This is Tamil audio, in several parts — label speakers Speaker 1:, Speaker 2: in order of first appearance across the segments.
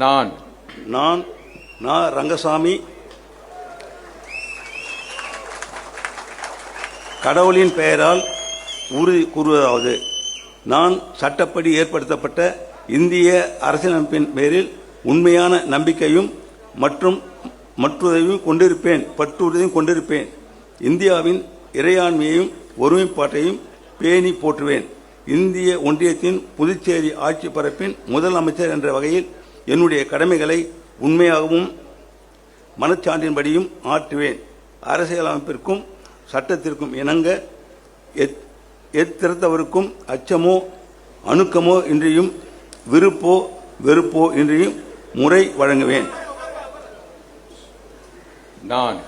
Speaker 1: நான்
Speaker 2: ரங்கசாமி கடவுளின் பெயரால் உறுதி கூறுவதாவது, நான் சட்டப்படி ஏற்படுத்தப்பட்ட இந்திய அரசியலமைப்பின் பேரில் உண்மையான நம்பிக்கையும் மற்றுதவியும் கொண்டிருப்பேன். இந்தியாவின் இறையாண்மையையும் ஒருமைப்பாட்டையும் பேணி போற்றுவேன். இந்திய ஒன்றியத்தின் புதுச்சேரி ஆட்சி பரப்பின் முதலமைச்சர் என்ற வகையில் என்னுடைய கடமைகளை உண்மையாகவும் மனச்சான்றின்படியும் ஆற்றுவேன். அரசியலமைப்பிற்கும் சட்டத்திற்கும் இணங்க எத்திருத்தவருக்கும் அச்சமோ அணுக்கமோ இன்றியும் விருப்போ வெறுப்போ இன்றியும் முறை வழங்குவேன்.
Speaker 1: நான்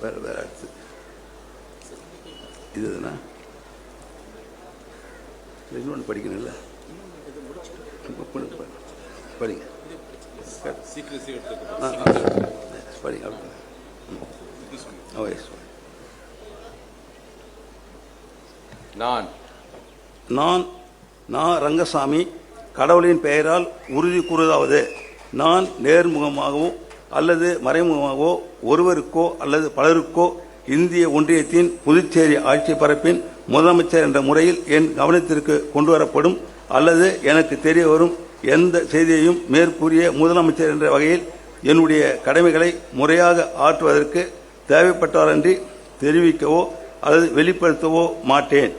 Speaker 2: வேற அடுத்து இதுனா இன்னொன்று படிக்கணும்ல, படிங்க படிங்க. நான் ரங்கசாமி கடவுளின் பெயரால் உறுதி கூறுவதாவது, நான் நேர்முகமாகவோ அல்லது மறைமுகமாகவோ ஒருவருக்கோ அல்லது பலருக்கோ இந்திய ஒன்றியத்தின் புதுச்சேரி ஆட்சி பரப்பின் முதலமைச்சர் என்ற முறையில் என் கவனத்திற்கு கொண்டுவரப்படும் அல்லது எனக்கு தெரிய வரும் எந்த செய்தியையும் மேற்கூறிய முதலமைச்சர் என்ற வகையில் என்னுடைய கடமைகளை முறையாக ஆற்றுவதற்கு தேவைப்பட்டாரன்றி தெரிவிக்கவோ அல்லது வெளிப்படுத்தவோ மாட்டேன்.